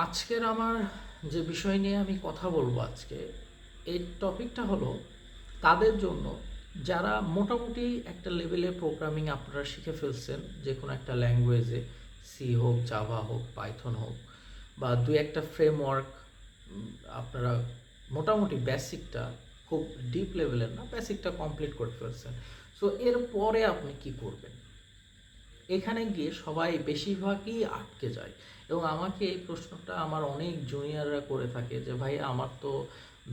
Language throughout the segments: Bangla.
আজকের আমার যে বিষয় নিয়ে আমি কথা বলবো আজকে, এই টপিকটা হলো তাদের জন্য যারা মোটামুটি একটা লেভেলে প্রোগ্রামিং আপনারা শিখে ফেলছেন, যে কোনো একটা ল্যাঙ্গুয়েজে, সি হোক, জাভা হোক, পাইথন হোক, বা দু একটা ফ্রেমওয়ার্ক আপনারা মোটামুটি বেসিকটা, খুব ডিপ লেভেলের না, বেসিকটা কমপ্লিট করে ফেলছেন। সো এরপরে আপনি কি করবেন? এখানে গিয়ে সবাই বেশিরভাগই আটকে যায়, এবং আমাকে এই প্রশ্নটা আমার অনেক জুনিয়ররা করে থাকে যে ভাই, আমার তো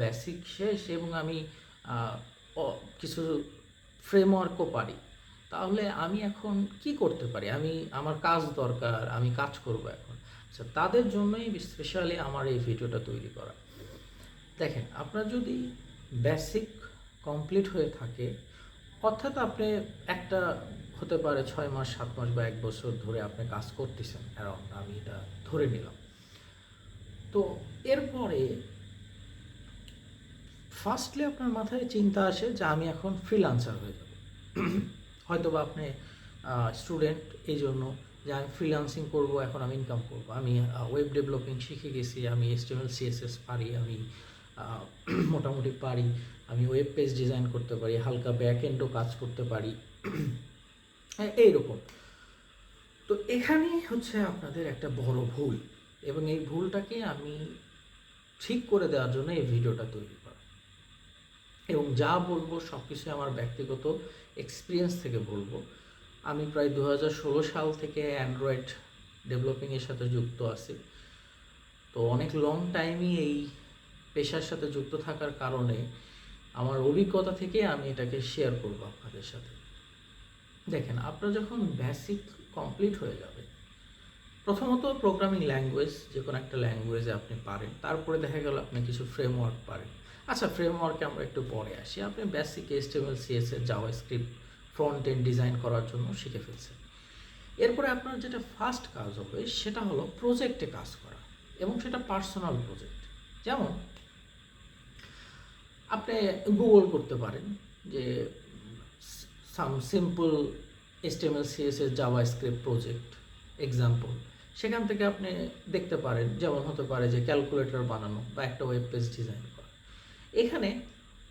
বেসিক শেষ এবং আমি কিছু ফ্রেমওয়ার্কও পারি, তাহলে আমি এখন কি করতে পারি? আমার কাজ দরকার, আমি কাজ করব এখন। আচ্ছা, তাদের জন্যই স্পেশালি আমার এই ভিডিওটা তৈরি করা। দেখেন, আপনার যদি বেসিক কমপ্লিট হয়ে থাকে, অর্থাৎ আপনি একটা হতে পারে 6 মাস, 7 মাস বা 1 বছর ধরে আপনি কাজ করতেছেন অ্যারাউন্ড, আমি এটা ধরে নিলাম। তো এরপরে ফার্স্টলি আপনার মাথায় চিন্তা আসে যে আমি এখন ফ্রিল্যান্সার হয়ে যাব। হয়তো বা আপনি স্টুডেন্ট, এই জন্য যে আমি ফ্রিল্যান্সিং করব, এখন আমি ইনকাম করব, আমি ওয়েব ডেভেলপিং শিখে গেছি, আমি HTML CSS পারি, আমি মোটামুটি পারি, আমি ওয়েব পেজ ডিজাইন করতে পারি, হালকা ব্যাক এন্ডও কাজ করতে পারি, এইরকম। তো এখানেই হচ্ছে আপনাদের একটা বড় ভুল, এবং এই ভুলটাকে আমি ঠিক করে দেওয়ার জন্য এই ভিডিওটা তৈরি করা, এবং যা বলবো সব কিছু আমার ব্যক্তিগত এক্সপিরিয়েন্স থেকে বলবো। আমি প্রায় 2016 সাল থেকে অ্যান্ড্রয়েড ডেভেলপিংয়ের সাথে যুক্ত আছি। তো অনেক লং টাইমই এই পেশার সাথে যুক্ত থাকার কারণে আমার অভিজ্ঞতা থেকে আমি এটাকে শেয়ার করব আপনাদের সাথে। দেখেন, আপনার যখন বেসিক কমপ্লিট হয়ে যাবে, প্রথমত প্রোগ্রামিং ল্যাঙ্গুয়েজ, যে কোনো একটা ল্যাঙ্গুয়েজে আপনি পারেন, তারপরে দেখা গেল আপনি কিছু ফ্রেমওয়ার্ক পারেন। আচ্ছা, ফ্রেমওয়ার্কে আমরা একটু পরে আসি। আপনি basic HTML CSS JavaScript front end design করার জন্য শিখে ফেলছেন। এরপরে আপনার যেটা ফার্স্ট কাজ হবে সেটা হলো প্রজেক্টে কাজ করা, এবং সেটা পার্সোনাল প্রজেক্ট। যেমন আপনি গুগল করতে পারেন যে some simple HTML CSS JavaScript project example, সেখান থেকে আপনি দেখতে পারেন। যেমন হতে পারে যে ক্যালকুলেটর বানানো বা একটা ওয়েব পেজ ডিজাইন করা। এখানে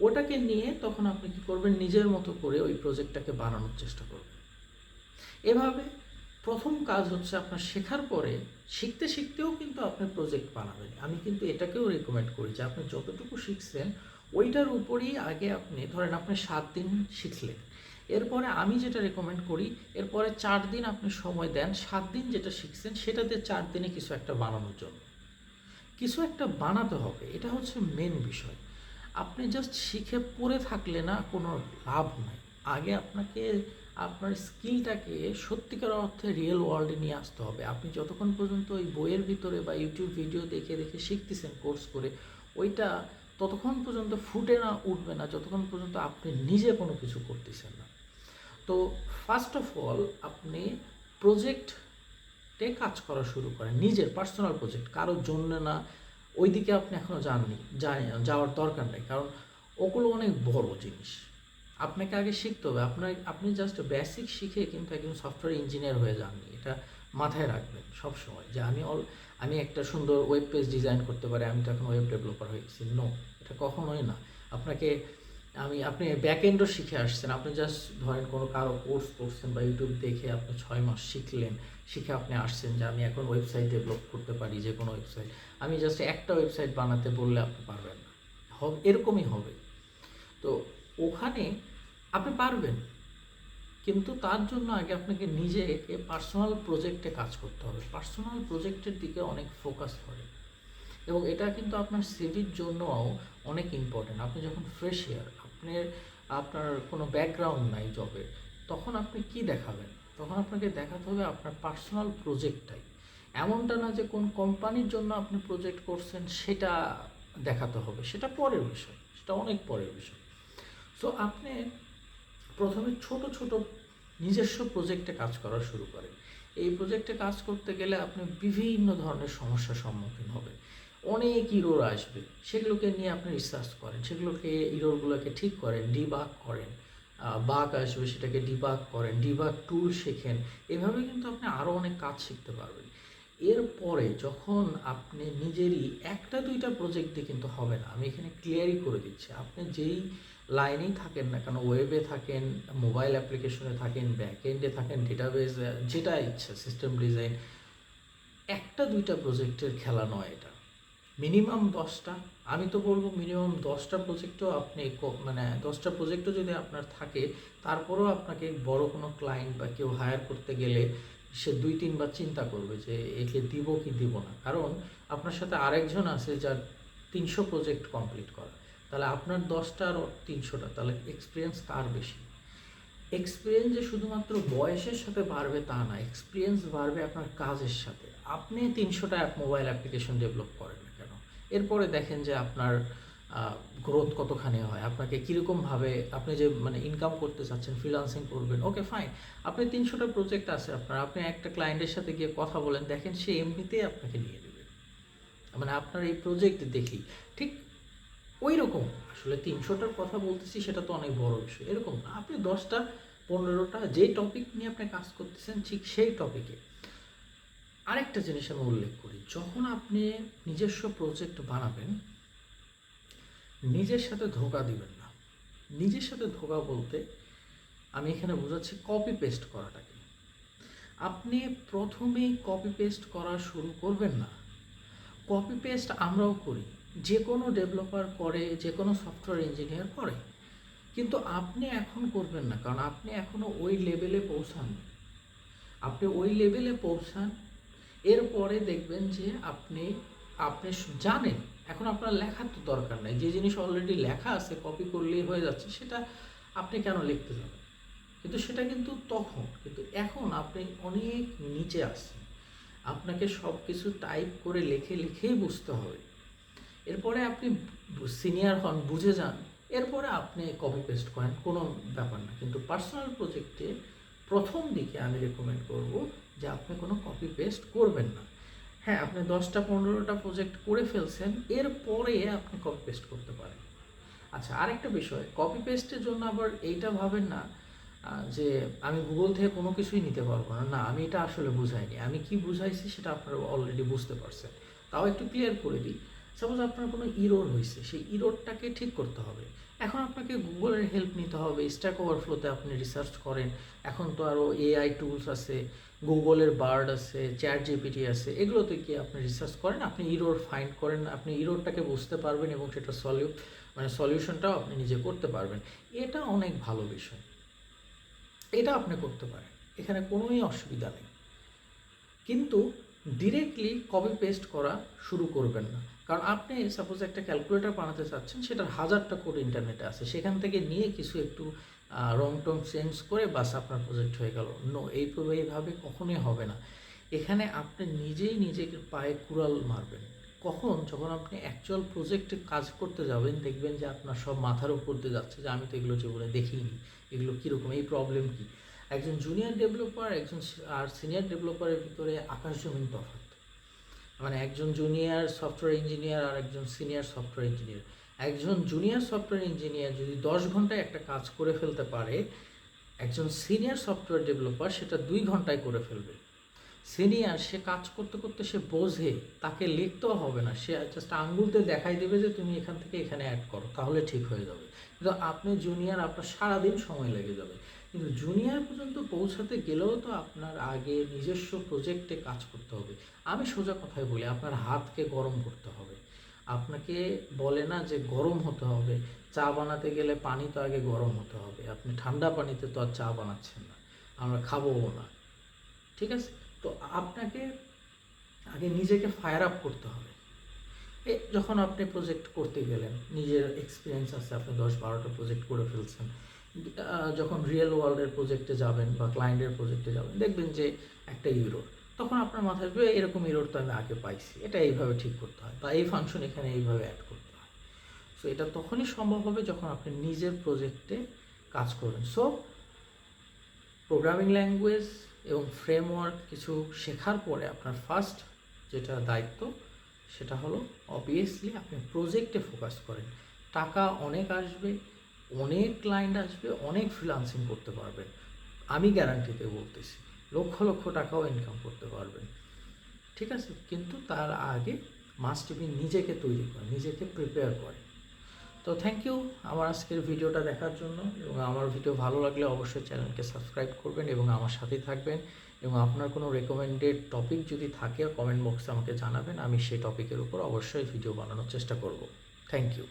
ওটাকে নিয়ে তখন আপনি কী করবেন, নিজের মতো করে ওই প্রজেক্টটাকে বানানোর চেষ্টা করবেন। এভাবে প্রথম কাজ হচ্ছে আপনার শেখার পরে শিখতে শিখতেও কিন্তু আপনি প্রজেক্ট বানাবেন। আমি কিন্তু এটাকেও রেকমেন্ড করি যে আপনি যতটুকু শিখছেন ওইটার উপরই আগে আপনি ধরেন আপনি 7 দিন শিখলেন, এরপরে আমি যেটা রেকমেন্ড করি, এরপরে 4 দিন আপনি সময় দেন 7 দিন যেটা শিখছেন সেটাতে 4 দিনে কিছু একটা বানানোর জন্য। কিছু একটা বানাতে হবে, এটা হচ্ছে মেন বিষয়। আপনি জাস্ট শিখে পড়ে থাকলে না কোনো লাভ নাই। আগে আপনাকে আপনার স্কিলটাকে সত্যিকার অর্থে রিয়েল ওয়ার্ল্ডে নিয়ে আসতে হবে। আপনি যতক্ষণ পর্যন্ত ওই বইয়ের ভিতরে বা ইউটিউব ভিডিও দেখে দেখে শিখতেছেন কোর্স করে, ওইটা ততক্ষণ পর্যন্ত ফুটে না উঠবে না যতক্ষণ পর্যন্ত আপনি নিজে কোনো কিছু করতেছেন না। তো ফার্স্ট অফ অল আপনি প্রজেক্টে কাজ করা শুরু করেন, নিজের পার্সোনাল প্রজেক্ট, কারোর জন্য না। ওইদিকে আপনি এখনও যাওয়ার দরকার নেই, কারণ ওগুলো অনেক বড় জিনিস। আপনাকে আগে শিখতে হবে। আপনি জাস্ট বেসিক শিখে কিন্তু একজন সফটওয়্যার ইঞ্জিনিয়ার হয়ে যাননি, এটা মাথায় রাখবেন সব সময় যে আমি একটা সুন্দর ওয়েব পেজ ডিজাইন করতে পারি, আমি তো এখন ওয়েব ডেভেলপার হয়ে গেছি। নো, এটা কখনোই না। আপনাকে আপনি ব্যাক এন্ডও শিখে আসছেন, আপনি জাস্ট ধরেন কোনো কারো কোর্স করছেন বা ইউটিউব দেখে আপনি 6 মাস শিখলেন, শিখে আপনি আসছেন যে আমি এখন ওয়েবসাইট ডেভেলপ করতে পারি, যে কোনো ওয়েবসাইট। আমি জাস্ট একটা ওয়েবসাইট বানাতে বললে আপনি পারবেন না, এরকমই হবে। তো ওখানে আপনি পারবেন, কিন্তু তার জন্য আগে আপনাকে নিজেকে পার্সোনাল প্রজেক্টে কাজ করতে হবে। পার্সোনাল প্রজেক্টের দিকে অনেক ফোকাস করে, এবং এটা কিন্তু আপনার সিভির জন্যও অনেক ইম্পর্টেন্ট। আপনি যখন ফ্রেশিয়ার, আপনার কোনো ব্যাকগ্রাউন্ড নাই জবের, তখন আপনি কি দেখাবেন? তখন আপনাকে দেখাতে হবে আপনার পার্সোনাল প্রজেক্টটাই। এমনটা না যে কোন কোম্পানির জন্য আপনি প্রজেক্ট করছেন সেটা দেখাতে হবে, সেটা পরের বিষয়, সেটা অনেক পরের বিষয়। সো আপনি প্রথমে ছোট ছোট নিজস্ব প্রজেক্টে কাজ করা শুরু করেন। এই প্রজেক্টে কাজ করতে গেলে আপনি বিভিন্ন ধরনের সমস্যার সম্মুখীন হবেন, অনেক ইরোর আসবে, সেগুলোকে নিয়ে আপনি রিসার্চ করেন, ইরোরগুলোকে ঠিক করেন, ডিবাগ করেন। বাগ আসবে, সেটাকে ডিবাগ করেন, ডিবাগ টুল শেখেন। এভাবে কিন্তু আপনি আরও অনেক কাজ শিখতে পারবেন। এরপরে যখন আপনি নিজেরই একটা দুইটা প্রজেক্ট দিয়ে কিন্তু হবে না, আমি এখানে ক্লিয়ারই করে দিচ্ছি। আপনি যেই লাইনেই থাকেন না কেন, ওয়েবে থাকেন, মোবাইল অ্যাপ্লিকেশনে থাকেন, ব্যাকএন্ডে থাকেন, ডেটাবেস, যেটা ইচ্ছা, সিস্টেম ডিজাইন, একটা দুইটা প্রজেক্টের খেলা নয় এটা। মিনিমাম 10টা, আমি তো বলবো মিনিমাম 10টা প্রজেক্টও আপনি মানে 10টা প্রজেক্টও যদি আপনার থাকে, তারপরেও আপনাকে বড় কোনো ক্লায়েন্ট বা কেউ হায়ার করতে গেলে সে 2-3 বার চিন্তা করবে যে একে দিব কি দিব না। কারণ আপনার সাথে আরেকজন আছে যার 300 প্রজেক্ট কমপ্লিট করা, তাহলে আপনার 10টা আর 300টা, তাহলে এক্সপিরিয়েন্স কার বেশি? এক্সপিরিয়েন্স যে শুধুমাত্র বয়সের সাথে বাড়বে তা না, এক্সপিরিয়েন্স বাড়বে আপনার কাজের সাথে। আপনি 300টা মোবাইল অ্যাপ্লিকেশন ডেভেলপ করেন না কেন, এরপরে দেখেন যে আপনার গ্রোথ কতখানি হয়, আপনাকে কীরকমভাবে আপনি যে মানে ইনকাম করতে চাচ্ছেন, ফ্রিল্যান্সিং করবেন, ওকে ফাইন। আপনি 300টা প্রজেক্ট আছে আপনার, আপনি একটা ক্লায়েন্টের সাথে গিয়ে কথা বলেন, দেখেন সে এমনিতেই আপনাকে নিয়ে নেবে, মানে আপনার এই প্রজেক্ট দেখি। ঠিক ওই রকম আসলে 300টার কথা বলতেছি, সেটা তো অনেক বড় বিষয়, এরকম না। আপনি 10টা 15টা যে টপিক নিয়ে আপনি কাজ করতেছেন, ঠিক সেই টপিকে। আরেকটা জিনিস আমি উল্লেখ করি, যখন আপনি নিজস্ব প্রজেক্ট বানাবেন, নিজের সাথে ধোঁকা দিবেন না। নিজের সাথে ধোঁকা বলতে আমি এখানে বোঝাচ্ছি কপি পেস্ট করাটাকে। আপনি প্রথমেই কপি পেস্ট করা শুরু করবেন না। কপি পেস্ট আমরাও করি, যে কোনো ডেভেলপার করে, যে কোনো সফটওয়্যার ইঞ্জিনিয়ার করে, কিন্তু আপনি এখন করবেন না, কারণ আপনি এখনও ওই লেভেলে পৌঁছাননি। আপনি ওই লেভেলে পৌঁছান, এরপরে দেখবেন যে আপনি আপনি জানেন, এখন আপনার লেখার তো দরকার নেই, যে জিনিস অলরেডি লেখা আছে কপি করলেই হয়ে যাচ্ছে, সেটা আপনি কেন লিখতে যাবেন? কিন্তু সেটা কিন্তু তখন, কিন্তু এখন আপনি অনেক নিচে আসছেন, আপনাকে সব কিছু টাইপ করে লিখে লিখেই বুঝতে হবে। এরপরে আপনি সিনিয়র হন, বুঝে যান, এরপরে আপনি কপি পেস্ট করেন, কোনো ব্যাপার না। কিন্তু পার্সোনাল প্রজেক্টে প্রথম দিকে আমি রেকমেন্ড করব যে আপনি কোনো কপি পেস্ট করবেন না। হ্যাঁ, আপনি 10টা 15টা প্রজেক্ট করে ফেলছেন, এরপরে আপনি কপি পেস্ট করতে পারেন। আচ্ছা, আরেকটা বিষয়, কপি পেস্টের জন্য আবার এইটা ভাবেন না যে আমি গুগল থেকে কোনো কিছুই নিতে পারবো না। না, আমি এটা আসলে বুঝাইনি। আমি কি বুঝাইছি সেটা আপনারা অলরেডি বুঝতে পারছেন। তাও একটু ক্লিয়ার করে দিই। সাপোজ আপনার কোনো ইরোর হয়েছে, সেই ইরোরটাকে ঠিক করতে হবে। এখন আপনাকে গুগলের হেল্প নিতে হবে। স্ট্যাক ওভারফ্লোতে আপনি রিসার্চ করেন, এখন তো আরও এআই টুলস আছে, গুগলের বার্ড আছে, চ্যাট জিপিটি আছে, এগুলোতে গিয়ে আপনি রিসার্চ করেন, আপনি ইরোর ফাইন্ড করেন, আপনি ইরোরটাকে বুঝতে পারবেন এবং সেটা সলিউশনটাও আপনি নিজে করতে পারবেন। এটা অনেক ভালো বিষয়, এটা আপনি করতে পারেন, এখানে কোনোই অসুবিধা নেই। কিন্তু ডিরেক্টলি কপি পেস্ট করা শুরু করবেন না, কারণ আপনি সাপোজ একটা ক্যালকুলেটর বানাতে চাচ্ছেন, সেটার 1000টা কোড ইন্টারনেটে আছে, সেখান থেকে নিয়ে কিছু একটু রং টং চেঞ্জ করে বাস আপনার প্রজেক্ট হয়ে গেল। নো, এইভাবে কখনোই হবে না। এখানে আপনি নিজেই নিজেকে পায়ে কুড়াল মারবেন। কখন? যখন আপনি অ্যাকচুয়াল প্রজেক্টে কাজ করতে যাবেন, দেখবেন যে আপনার সব মাথার উপর দিয়ে যাচ্ছে যে আমি তো এগুলো জীবনে দেখিনি, এগুলো কীরকম, এই প্রবলেম কী। একজন জুনিয়র ডেভেলপার আর সিনিয়র ডেভেলপারের ভিতরে আকাশ জমিন তফাৎ। মানে একজন জুনিয়র সফটওয়্যার ইঞ্জিনিয়ার আর একজন সিনিয়র সফটওয়্যার ইঞ্জিনিয়ার। একজন জুনিয়র সফটওয়্যার ইঞ্জিনিয়ার যদি 10 ঘন্টায় একটা কাজ করে ফেলতে পারে, একজন সিনিয়র সফটওয়্যার ডেভেলপার সেটা 2 ঘন্টায় করে ফেলবে। সিনিয়র, সে কাজ করতে করতে সে বোঝে, তাকে লিখতেও হবে না, সে জাস্ট আঙ্গুলতে দেখাই দেবে যে তুমি এখান থেকে এখানে অ্যাড করো, তাহলে ঠিক হয়ে যাবে। কিন্তু আপনি জুনিয়র, আপনার সারাদিন সময় লেগে যাবে। কিন্তু জুনিয়র পর্যন্ত পৌঁছাতে গেলেও তো আপনার আগে নিজস্ব প্রজেক্টে কাজ করতে হবে। আমি সোজা কথায় বলি, আপনার হাতকে গরম করতে হবে। আপনাকে বলে না যে গরম হতে হবে, চা বানাতে গেলে পানি তো আগে গরম হতে হবে। আপনি ঠান্ডা পানিতে তো আর চা বানাচ্ছেন না, আমরা খাবোও না, ঠিক আছে? তো আপনাকে আগে নিজেকে ফায়ার আপ করতে হবে। যখন আপনি প্রজেক্ট করতে গেলেন, নিজের এক্সপিরিয়েন্স আছে, আপনি 10-12টা প্রজেক্ট করে ফেলছেন, যখন রিয়েল ওয়ার্ল্ডের প্রজেক্টে যাবেন বা ক্লায়েন্টের প্রজেক্টে যাবেন, দেখবেন যে একটা ইরোর, তখন আপনার মাথায় আসবে এরকম ইরোর তো আমি আগে পাইছি, এটা এইভাবে ঠিক করতে হয়, বা এই ফাংশন এখানে এইভাবে অ্যাড করতে হয়। সো এটা তখনই সম্ভব হবে যখন আপনি নিজের প্রজেক্টে কাজ করবেন। সো প্রোগ্রামিং ল্যাঙ্গুয়েজ এবং ফ্রেমওয়ার্ক কিছু শেখার পরে আপনার ফার্স্ট যেটা দায়িত্ব, সেটা হলো অবভিয়াসলি আপনি প্রজেক্টে ফোকাস করেন। টাকা অনেক আসবে, অনেক ক্লায়েন্ট আসবে, অনেক ফ্রিল্যান্সিং করতে পারবেন, আমি গ্যারান্টিতে বলতেছি, লক্ষ লক্ষ টাকাও ইনকাম করতে পারবেন, ঠিক ঠিক আছে, কিন্তু তার আগে মাস্ট বি নিজেকে তৈরি করে, নিজেকে প্রিপেয়ার করে। তো থ্যাংক ইউ আমার আজকের ভিডিওটা দেখার জন্য, এবং আমার ভিডিও ভালো লাগলে অবশ্যই চ্যানেলকে সাবস্ক্রাইব করবেন এবং আমার সাথেই থাকবেন, এবং আপনার কোনো রেকমেন্ডেড টপিক যদি থাকে কমেন্ট বক্সে আমাকে জানাবেন, আমি সেই টপিকের উপর অবশ্যই ভিডিও বানানোর চেষ্টা করব। Thank you.